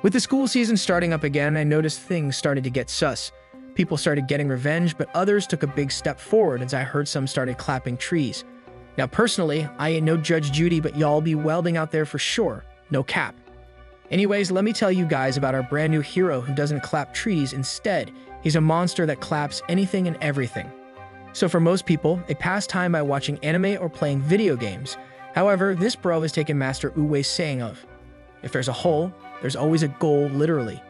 With the school season starting up again, I noticed things started to get sus. People started getting revenge, but others took a big step forward as I heard some started clapping trees. Now personally, I ain't no Judge Judy, but y'all be welding out there for sure. No cap. Anyways, let me tell you guys about our brand new hero who doesn't clap trees. Instead, he's a monster that claps anything and everything. So for most people, they pass time by watching anime or playing video games. However, this bro has taken Master Uwe's saying of, if there's a hole, there's always a goal, literally.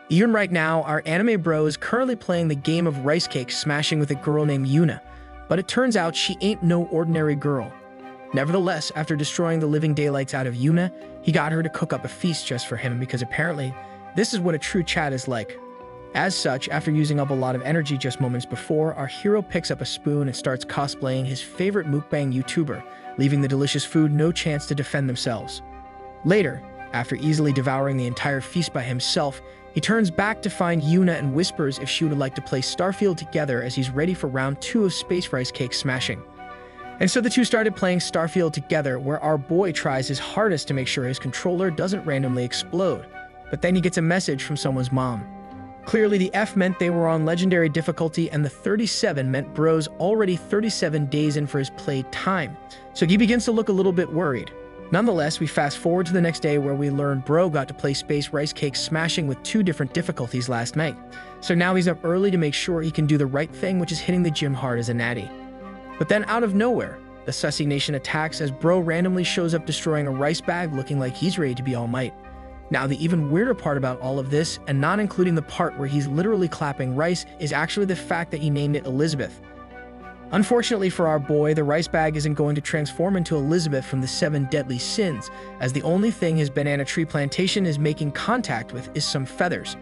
Even right now, our anime bro is currently playing the game of rice cake smashing with a girl named Yuna, but it turns out she ain't no ordinary girl. Nevertheless, after destroying the living daylights out of Yuna, he got her to cook up a feast just for him because apparently, this is what a true Chad is like. As such, after using up a lot of energy just moments before, our hero picks up a spoon and starts cosplaying his favorite mukbang YouTuber, leaving the delicious food no chance to defend themselves. Later, after easily devouring the entire feast by himself, he turns back to find Yuna and whispers if she would like to play Starfield together as he's ready for round 2 of Space Rice Cake Smashing. And so the two started playing Starfield together, where our boy tries his hardest to make sure his controller doesn't randomly explode. But then he gets a message from someone's mom. Clearly the F meant they were on legendary difficulty, and the 37 meant bro's already 37 days in for his play time. So he begins to look a little bit worried. Nonetheless, we fast forward to the next day where we learn bro got to play Space Rice Cake Smashing with 2 different difficulties last night. So now he's up early to make sure he can do the right thing, which is hitting the gym hard as a natty. But then out of nowhere, the Sussy Nation attacks as bro randomly shows up destroying a rice bag looking like he's ready to be All Might. Now the even weirder part about all of this, and not including the part where he's literally clapping rice, is actually the fact that he named it Elizabeth. Unfortunately for our boy, the rice bag isn't going to transform into Elizabeth from the 7 deadly sins, as the only thing his banana tree plantation is making contact with is some feathers.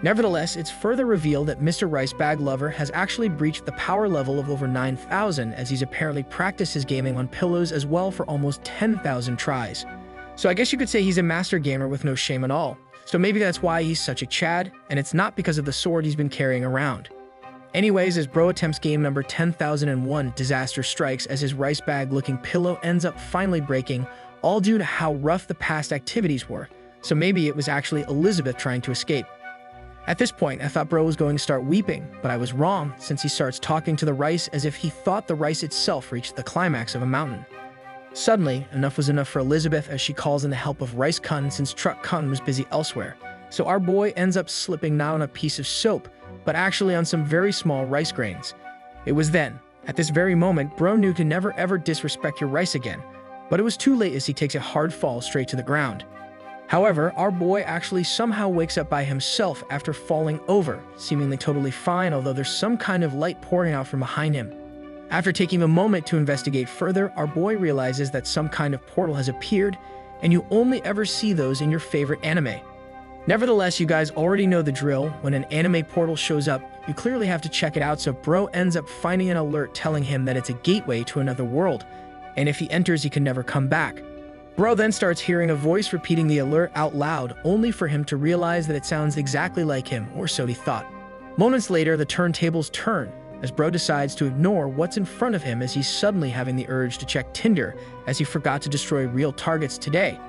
Nevertheless, it's further revealed that Mr. Rice Bag Lover has actually breached the power level of over 9,000, as he's apparently practiced his gaming on pillows as well for almost 10,000 tries. So I guess you could say he's a master gamer with no shame at all. So maybe that's why he's such a Chad, and it's not because of the sword he's been carrying around. Anyways, as bro attempts game number 10,001, disaster strikes as his rice bag looking pillow ends up finally breaking, all due to how rough the past activities were. So maybe it was actually Elizabeth trying to escape. At this point, I thought bro was going to start weeping, but I was wrong, since he starts talking to the rice as if he thought the rice itself reached the climax of a mountain. Suddenly, enough was enough for Elizabeth as she calls in the help of Rice Kun since Truck Kun was busy elsewhere. So our boy ends up slipping not on a piece of soap, but actually on some very small rice grains. It was then, at this very moment, bro knew to never ever disrespect your rice again, but it was too late as he takes a hard fall straight to the ground. However, our boy actually somehow wakes up by himself after falling over, seemingly totally fine, although there's some kind of light pouring out from behind him. After taking a moment to investigate further, our boy realizes that some kind of portal has appeared, and you only ever see those in your favorite anime. Nevertheless, you guys already know the drill. When an anime portal shows up, you clearly have to check it out, so bro ends up finding an alert telling him that it's a gateway to another world, and if he enters, he can never come back. Bro then starts hearing a voice repeating the alert out loud, only for him to realize that it sounds exactly like him, or so he thought. Moments later, the turntables turn, as bro decides to ignore what's in front of him as he's suddenly having the urge to check Tinder, as he forgot to destroy real targets today.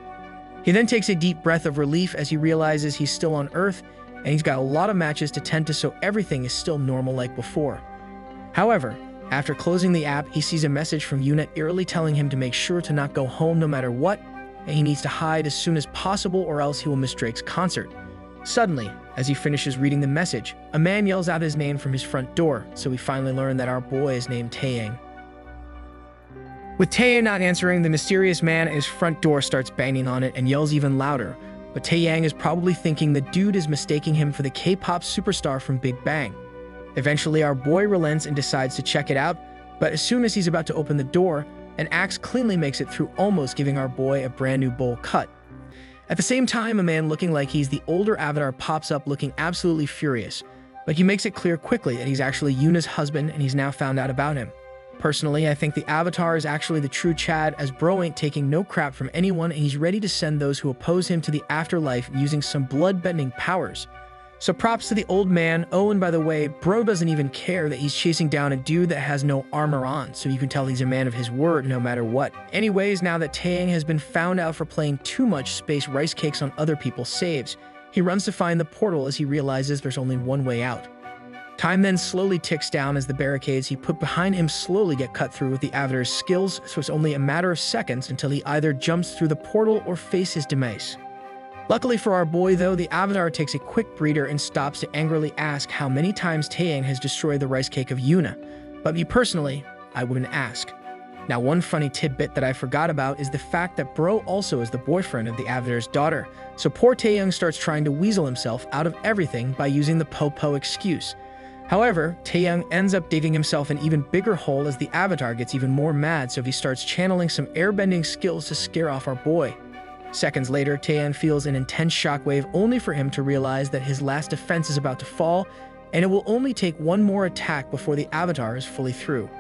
He then takes a deep breath of relief as he realizes he's still on Earth, and he's got a lot of matches to tend to, so everything is still normal like before. However, after closing the app, he sees a message from Yuna eerily telling him to make sure to not go home no matter what, and he needs to hide as soon as possible or else he will miss Drake's concert. Suddenly, as he finishes reading the message, a man yells out his name from his front door, so we finally learn that our boy is named Taeyang. With Taeyang not answering, the mysterious man at his front door starts banging on it and yells even louder, but Taeyang is probably thinking the dude is mistaking him for the K-pop superstar from Big Bang. Eventually, our boy relents and decides to check it out, but as soon as he's about to open the door, an axe cleanly makes it through, almost giving our boy a brand new bowl cut. At the same time, a man looking like he's the older Avatar pops up looking absolutely furious, but he makes it clear quickly that he's actually Yuna's husband and he's now found out about him. Personally, I think the Avatar is actually the true Chad, as bro ain't taking no crap from anyone and he's ready to send those who oppose him to the afterlife using some blood-bending powers. So props to the old man. Oh, and by the way, bro doesn't even care that he's chasing down a dude that has no armor on, so you can tell he's a man of his word no matter what. Anyways, now that Taeyang has been found out for playing too much Space Rice Cakes on other people's saves, He runs to find the portal as he realizes there's only one way out. Time then slowly ticks down as the barricades he put behind him slowly get cut through with the Avatar's skills, so it's only a matter of seconds until he either jumps through the portal or faces his demise. Luckily for our boy though, the Avatar takes a quick breather and stops to angrily ask how many times Taeyang has destroyed the rice cake of Yuna. But me personally, I wouldn't ask. Now, one funny tidbit that I forgot about is the fact that Bro also is the boyfriend of the Avatar's daughter, so poor Taeyang starts trying to weasel himself out of everything by using the Po-Po excuse. However, Taeyang ends up digging himself an even bigger hole as the Avatar gets even more mad, so he starts channeling some airbending skills to scare off our boy. Seconds later, Taeyang feels an intense shockwave only for him to realize that his last defense is about to fall, and it will only take one more attack before the Avatar is fully through.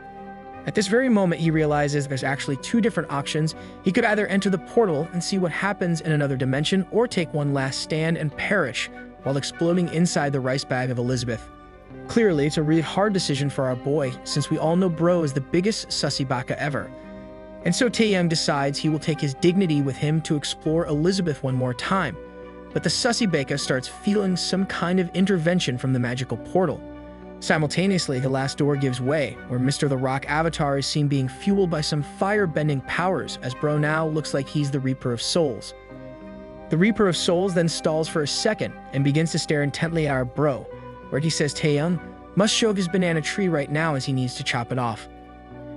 At this very moment, he realizes there's actually two different options. He could either enter the portal and see what happens in another dimension, or take one last stand and perish while exploding inside the rice bag of Elizabeth. Clearly, it's a really hard decision for our boy, since we all know Bro is the biggest sussy baka ever. And so Taeyang decides he will take his dignity with him to explore Elizabeth one more time. But the sussy baka starts feeling some kind of intervention from the magical portal. Simultaneously, the last door gives way, where Mr. The Rock Avatar is seen being fueled by some fire-bending powers, as Bro now looks like he's the Reaper of Souls. The Reaper of Souls then stalls for a second and begins to stare intently at our Bro, where he says Taeyang must shove his banana tree right now as he needs to chop it off.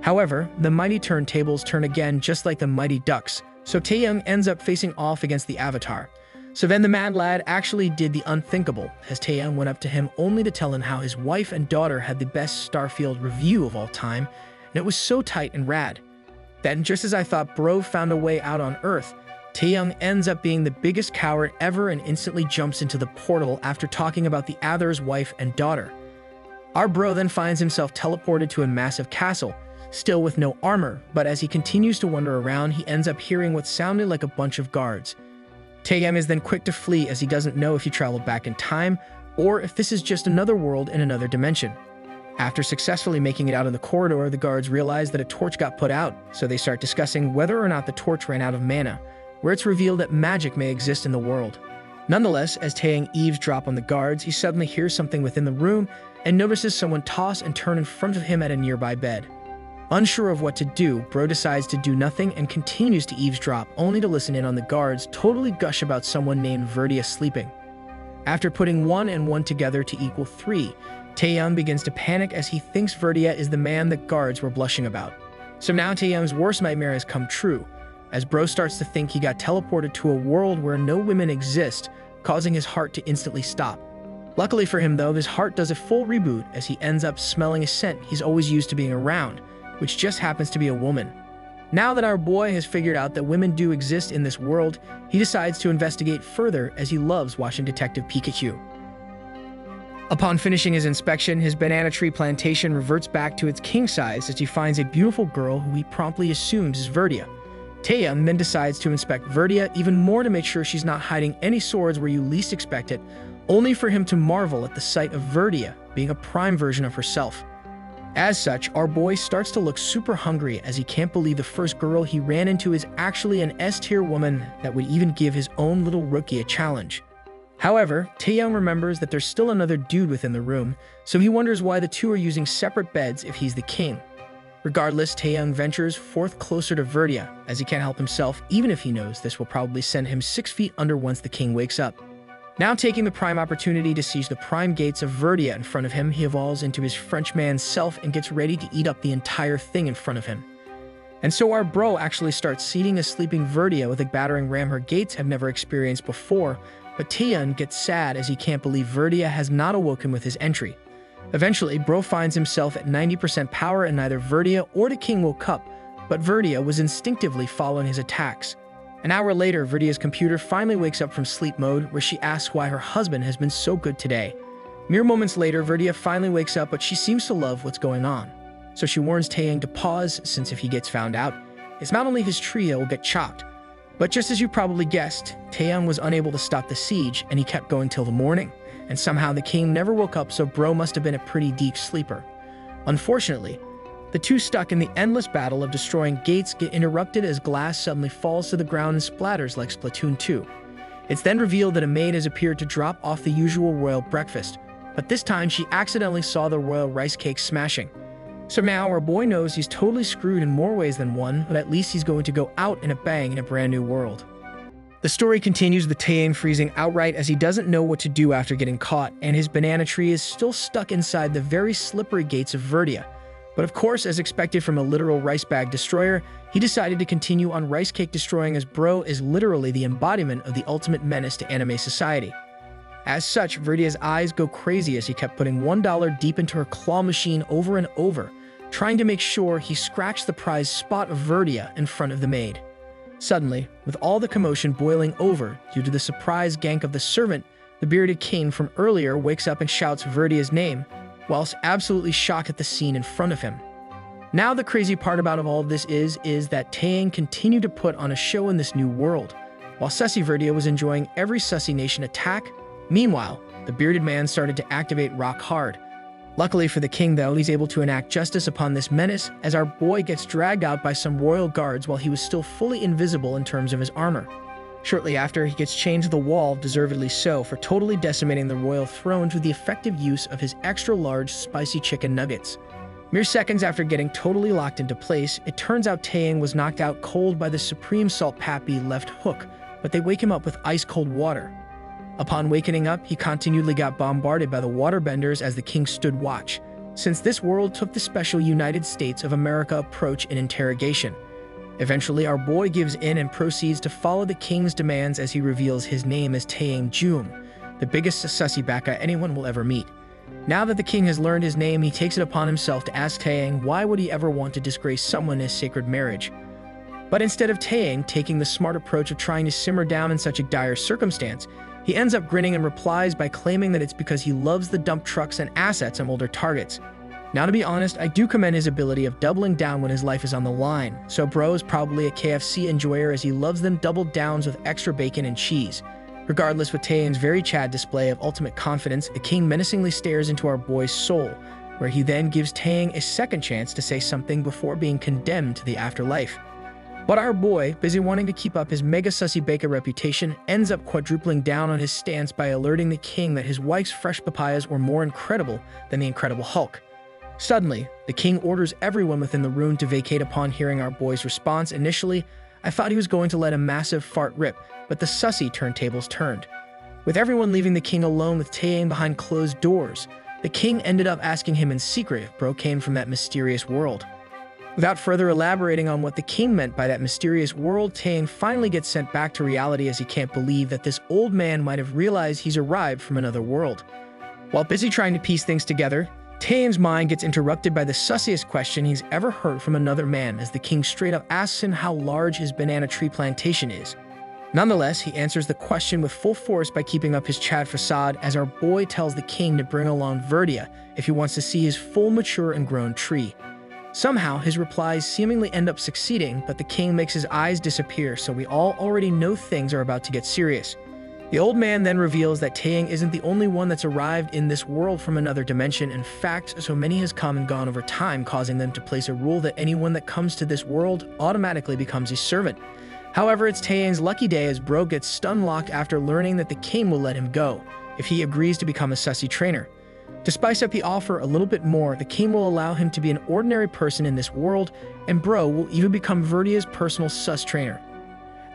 However, the mighty turntables turn again just like the mighty ducks, so Taeyang ends up facing off against the Avatar. So then the mad lad actually did the unthinkable, as Taeyang went up to him only to tell him how his wife and daughter had the best Starfield review of all time, and it was so tight and rad. Then, just as I thought Bro found a way out on Earth, Taeyang ends up being the biggest coward ever and instantly jumps into the portal after talking about the Avatar's wife and daughter. Our Bro then finds himself teleported to a massive castle, still with no armor, but as he continues to wander around, he ends up hearing what sounded like a bunch of guards. Taeyang is then quick to flee as he doesn't know if he traveled back in time or if this is just another world in another dimension. After successfully making it out of the corridor, the guards realize that a torch got put out, so they start discussing whether or not the torch ran out of mana, where it's revealed that magic may exist in the world. Nonetheless, as Taeyang eavesdrops on the guards, he suddenly hears something within the room and notices someone toss and turn in front of him at a nearby bed. Unsure of what to do, Bro decides to do nothing and continues to eavesdrop, only to listen in on the guards totally gush about someone named Verdia sleeping. After putting 1 and 1 together to equal 3, Taeyang begins to panic as he thinks Verdia is the man the guards were blushing about. So now Taeyang's worst nightmare has come true, as Bro starts to think he got teleported to a world where no women exist, causing his heart to instantly stop. Luckily for him though, his heart does a full reboot as he ends up smelling a scent he's always used to being around, which just happens to be a woman. Now that our boy has figured out that women do exist in this world, he decides to investigate further as he loves watching Detective Pikachu. Upon finishing his inspection, his banana tree plantation reverts back to its king size as he finds a beautiful girl who he promptly assumes is Verdia. Taeyang then decides to inspect Verdia even more to make sure she's not hiding any swords where you least expect it, only for him to marvel at the sight of Verdia being a prime version of herself. As such, our boy starts to look super hungry as he can't believe the first girl he ran into is actually an S-tier woman that would even give his own little rookie a challenge. However, Taeyang remembers that there's still another dude within the room, so he wonders why the two are using separate beds if he's the king. Regardless, Taeyang ventures forth closer to Verdia, as he can't help himself even if he knows this will probably send him 6 feet under once the king wakes up. Now taking the prime opportunity to seize the prime gates of Verdia in front of him, he evolves into his Frenchman's self and gets ready to eat up the entire thing in front of him. And so our bro actually starts seating a sleeping Verdia with a battering ram her gates have never experienced before, but Taeyang gets sad as he can't believe Verdia has not awoken with his entry. Eventually, Bro finds himself at 90% power and neither Verdia or the king woke up, but Verdia was instinctively following his attacks. An hour later, Verdia's computer finally wakes up from sleep mode, where she asks why her husband has been so good today. Mere moments later, Verdia finally wakes up, but she seems to love what's going on. So she warns Taeyang to pause, since if he gets found out, it's not only his trio will get chopped. But just as you probably guessed, Taeyang was unable to stop the siege, and he kept going till the morning. And somehow the king never woke up, so Bro must have been a pretty deep sleeper. Unfortunately, the two stuck in the endless battle of destroying gates get interrupted as glass suddenly falls to the ground and splatters like Splatoon 2. It's then revealed that a maid has appeared to drop off the usual royal breakfast, but this time she accidentally saw the royal rice cake smashing. So now our boy knows he's totally screwed in more ways than one, but at least he's going to go out in a bang in a brand new world. The story continues with Taeyang freezing outright as he doesn't know what to do after getting caught, and his banana tree is still stuck inside the very slippery gates of Verdia. But of course, as expected from a literal rice bag destroyer, he decided to continue on rice cake destroying as Bro is literally the embodiment of the ultimate menace to anime society. As such, Verdia's eyes go crazy as he kept putting $1 deep into her claw machine over and over, trying to make sure he scratched the prized spot of Verdia in front of the maid. Suddenly, with all the commotion boiling over due to the surprise gank of the servant, the bearded king from earlier wakes up and shouts Verdia's name, whilst absolutely shocked at the scene in front of him. Now the crazy part about all of this is that Taeyang continued to put on a show in this new world, while Sussy Verdia was enjoying every Sussy Nation attack. Meanwhile, the bearded man started to activate rock hard. Luckily for the king, though, he's able to enact justice upon this menace as our boy gets dragged out by some royal guards while he was still fully invisible in terms of his armor. Shortly after, he gets chained to the wall, deservedly so, for totally decimating the royal throne through the effective use of his extra-large spicy chicken nuggets. Mere seconds after getting totally locked into place, it turns out Taeyang was knocked out cold by the Supreme Salt Pappy left hook, but they wake him up with ice-cold water. Upon wakening up, he continually got bombarded by the waterbenders as the king stood watch, since this world took the special United States of America approach in interrogation. Eventually, our boy gives in and proceeds to follow the king's demands as he reveals his name as Taeyang Jum, the biggest sussy baka anyone will ever meet. Now that the king has learned his name, he takes it upon himself to ask Taeyang why would he ever want to disgrace someone as sacred marriage. But instead of Taeyang taking the smart approach of trying to simmer down in such a dire circumstance, he ends up grinning and replies by claiming that it's because he loves the dump trucks and assets on older targets. Now, to be honest, I do commend his ability of doubling down when his life is on the line, so Bro is probably a KFC enjoyer as he loves them doubled downs with extra bacon and cheese. Regardless, with Taeyang's very Chad display of ultimate confidence, the king menacingly stares into our boy's soul, where he then gives Taeyang a second chance to say something before being condemned to the afterlife. But our boy, busy wanting to keep up his mega sussy baker reputation, ends up quadrupling down on his stance by alerting the king that his wife's fresh papayas were more incredible than the Incredible Hulk. Suddenly, the king orders everyone within the room to vacate upon hearing our boy's response. Initially, I thought he was going to let a massive fart rip, but the sussy turntables turned. With everyone leaving the king alone with Taeyang behind closed doors, the king ended up asking him in secret if Bro came from that mysterious world. Without further elaborating on what the king meant by that mysterious world, Taeyang finally gets sent back to reality as he can't believe that this old man might have realized he's arrived from another world. While busy trying to piece things together, Taeyang's mind gets interrupted by the sussiest question he's ever heard from another man as the king straight up asks him how large his banana tree plantation is. Nonetheless, he answers the question with full force by keeping up his Chad facade as our boy tells the king to bring along Verdia if he wants to see his full mature and grown tree. Somehow, his replies seemingly end up succeeding, but the king makes his eyes disappear, so we all already know things are about to get serious. The old man then reveals that Taeyang isn't the only one that's arrived in this world from another dimension. In fact, so many has come and gone over time, causing them to place a rule that anyone that comes to this world automatically becomes a servant. However, it's Taeyang's lucky day as Bro gets stun-locked after learning that the king will let him go if he agrees to become a sussy trainer. To spice up the offer a little bit more, the king will allow him to be an ordinary person in this world, and Bro will even become Verdia's personal sus trainer.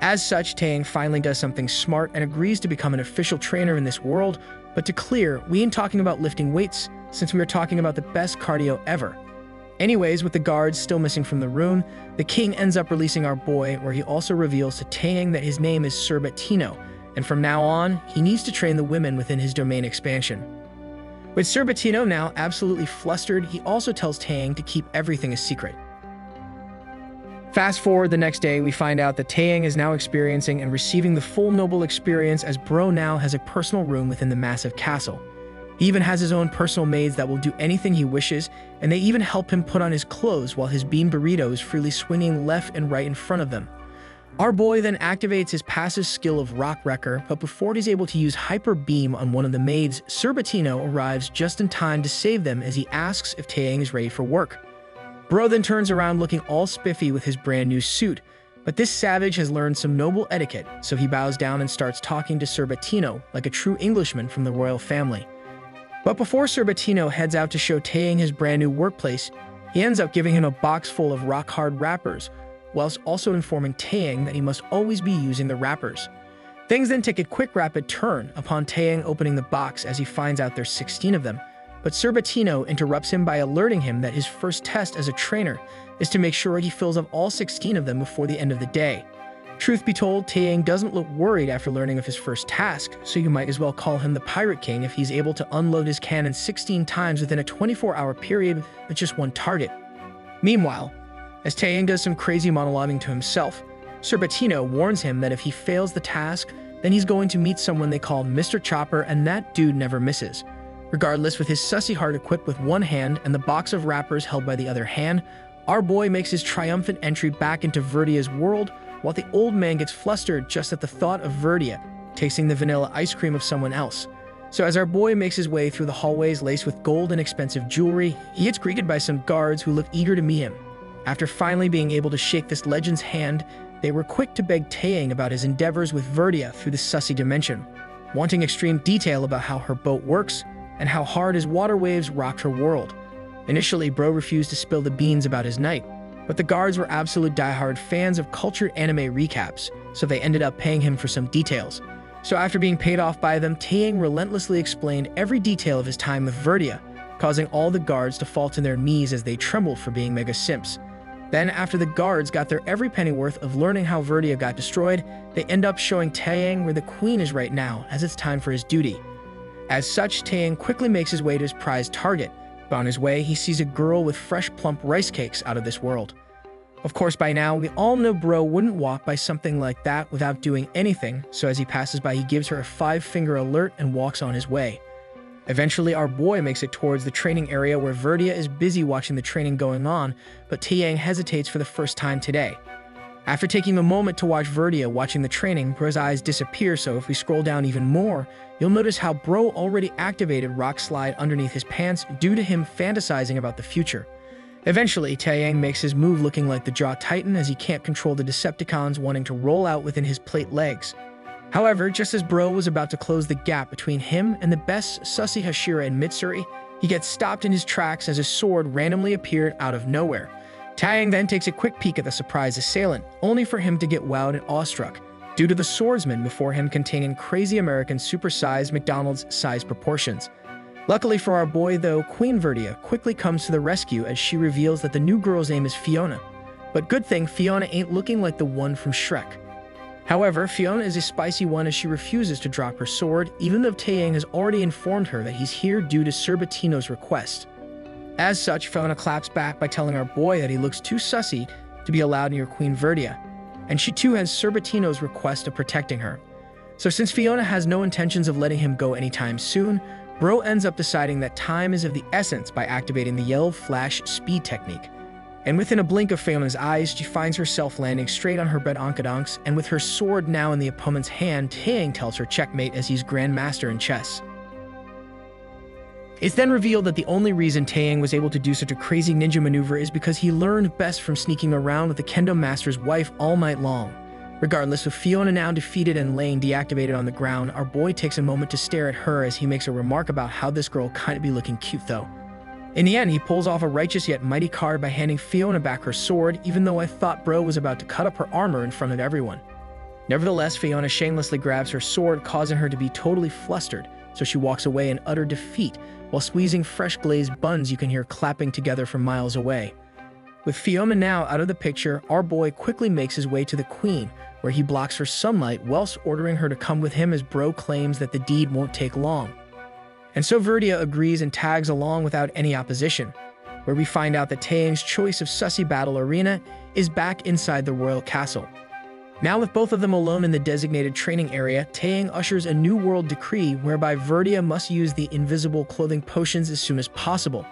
As such, Taeyang finally does something smart and agrees to become an official trainer in this world, but to clear, we ain't talking about lifting weights, since we are talking about the best cardio ever. Anyways, with the guards still missing from the room, the king ends up releasing our boy, where he also reveals to Taeyang that his name is Sir Bettino, and from now on, he needs to train the women within his domain expansion. With Sir Bettino now absolutely flustered, he also tells Taeyang to keep everything a secret. Fast forward the next day, we find out that Taeyang is now experiencing and receiving the full noble experience as Bro now has a personal room within the massive castle. He even has his own personal maids that will do anything he wishes, and they even help him put on his clothes while his bean burrito is freely swinging left and right in front of them. Our boy then activates his passive skill of Rock Wrecker, but before he's able to use Hyper Beam on one of the maids, Sir Bettino arrives just in time to save them as he asks if Taeyang is ready for work. Bro then turns around looking all spiffy with his brand new suit, But this savage has learned some noble etiquette, so he bows down and starts talking to Surbatino like a true Englishman from the royal family. But before Surbatino heads out to show Taeyang his brand new workplace, he ends up giving him a box full of rock-hard wrappers, whilst also informing Taeyang that he must always be using the wrappers. Things then take a quick rapid turn upon Taeyang opening the box as he finds out there's 16 of them, but Surbatino interrupts him by alerting him that his first test as a trainer is to make sure he fills up all 16 of them before the end of the day. Truth be told, Taeyang doesn't look worried after learning of his first task, so you might as well call him the Pirate King if he's able to unload his cannon 16 times within a 24-hour period with just one target. Meanwhile, as Taeyang does some crazy monologuing to himself, Surbatino warns him that if he fails the task, then he's going to meet someone they call Mr. Chopper, and that dude never misses. Regardless, with his sussy heart equipped with one hand and the box of wrappers held by the other hand, our boy makes his triumphant entry back into Verdia's world, while the old man gets flustered just at the thought of Verdia tasting the vanilla ice cream of someone else. So as our boy makes his way through the hallways laced with gold and expensive jewelry, he gets greeted by some guards who look eager to meet him. After finally being able to shake this legend's hand, they were quick to beg Taeyang about his endeavors with Verdia through the sussy dimension, wanting extreme detail about how her boat works and how hard his water waves rocked her world. Initially, Bro refused to spill the beans about his night, but the guards were absolute diehard fans of cultured anime recaps, so they ended up paying him for some details. So after being paid off by them, Taeyang relentlessly explained every detail of his time with Verdia, causing all the guards to fall to their knees as they trembled for being mega simps. Then, after the guards got their every penny worth of learning how Verdia got destroyed, they end up showing Taeyang where the queen is right now, as it's time for his duty. As such, Taeyang quickly makes his way to his prized target, but on his way, he sees a girl with fresh, plump rice cakes out of this world. Of course, by now, we all know Bro wouldn't walk by something like that without doing anything, so as he passes by, he gives her a 5-finger alert and walks on his way. Eventually, our boy makes it towards the training area where Verdia is busy watching the training going on, but Taeyang hesitates for the first time today. After taking a moment to watch Verdia watching the training, Bro's eyes disappear, so if we scroll down even more, you'll notice how Bro already activated Rock Slide underneath his pants due to him fantasizing about the future. Eventually, Taeyang makes his move looking like the Jaw Titan as he can't control the Decepticons wanting to roll out within his plate legs. However, just as Bro was about to close the gap between him and the best Sussy Hashira and Mitsuri, he gets stopped in his tracks as a sword randomly appeared out of nowhere. Taeyang then takes a quick peek at the surprise assailant, only for him to get wowed and awestruck, due to the swordsman before him containing crazy American supersized McDonald's-sized proportions. Luckily for our boy, though, Queen Verdia quickly comes to the rescue as she reveals that the new girl's name is Fiona. But good thing Fiona ain't looking like the one from Shrek. However, Fiona is a spicy one as she refuses to drop her sword, even though Taeyang has already informed her that he's here due to Surbatino's request. As such, Fiona claps back by telling our boy that he looks too sussy to be allowed near Queen Verdia, and she too has Surbatino's request of protecting her. So since Fiona has no intentions of letting him go anytime soon, Bro ends up deciding that time is of the essence by activating the yellow flash speed technique. And within a blink of Fiona's eyes, she finds herself landing straight on her Bedonkadonks, and with her sword now in the opponent's hand, Taeyang tells her checkmate as he's Grandmaster in chess. It's then revealed that the only reason Taeyang was able to do such a crazy ninja maneuver is because he learned best from sneaking around with the Kendo Master's wife all night long. Regardless, with Fiona now defeated and laying deactivated on the ground, our boy takes a moment to stare at her as he makes a remark about how this girl kinda be looking cute though. In the end, he pulls off a righteous yet mighty card by handing Fiona back her sword, even though I thought Bro was about to cut up her armor in front of everyone. Nevertheless, Fiona shamelessly grabs her sword, causing her to be totally flustered, so she walks away in utter defeat, while squeezing fresh glazed buns you can hear clapping together from miles away. With Fiona now out of the picture, our boy quickly makes his way to the Queen, where he blocks her sunlight whilst ordering her to come with him as Bro claims that the deed won't take long. And so Verdia agrees and tags along without any opposition, where we find out that Taeyang's choice of Sussy Battle Arena is back inside the royal castle. Now with both of them alone in the designated training area, Taeyang ushers a new world decree whereby Verdia must use the invisible clothing potions as soon as possible.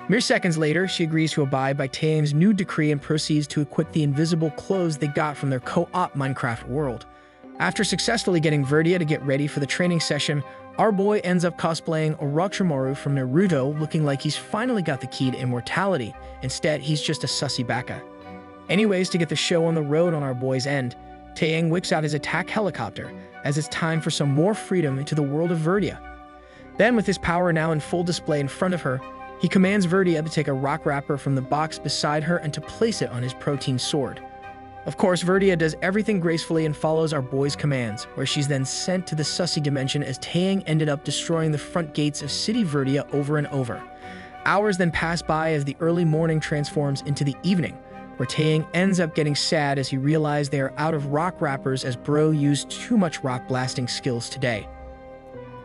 Mere seconds later, she agrees to abide by Taeyang's new decree and proceeds to equip the invisible clothes they got from their co-op Minecraft world. After successfully getting Verdia to get ready for the training session, our boy ends up cosplaying Orochimaru from Naruto, looking like he's finally got the key to immortality. Instead, he's just a sussy baka. Anyways, to get the show on the road on our boy's end, Taeyang whips out his attack helicopter, as it's time for some more freedom into the world of Verdia. Then, with his power now in full display in front of her, he commands Verdia to take a rock wrapper from the box beside her and to place it on his protein sword. Of course, Verdia does everything gracefully and follows our boy's commands, where she's then sent to the Sussy dimension as Taeyang ended up destroying the front gates of City Verdia over and over. Hours then pass by as the early morning transforms into the evening, where Taeyang ends up getting sad as he realizes they are out of rock wrappers as Bro used too much rock blasting skills today.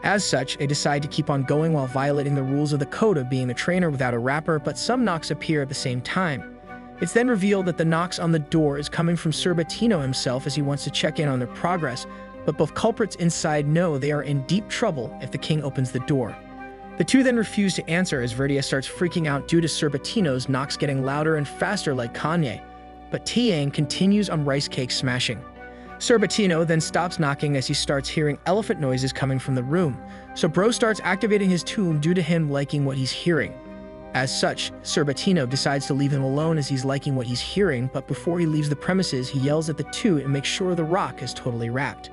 As such, they decide to keep on going while violating the rules of the code of being the trainer without a wrapper, but some knocks appear at the same time. It's then revealed that the knocks on the door is coming from Surbatino himself as he wants to check in on their progress, but both culprits inside know they are in deep trouble if the king opens the door. The two then refuse to answer as Verdia starts freaking out due to Surbatino's knocks getting louder and faster like Kanye, but Taeyang continues on rice cake smashing. Surbatino then stops knocking as he starts hearing elephant noises coming from the room, so Bro starts activating his tomb due to him liking what he's hearing. As such, Surbatino decides to leave him alone as he's liking what he's hearing, but before he leaves the premises, he yells at the two and makes sure the rock is totally wrapped.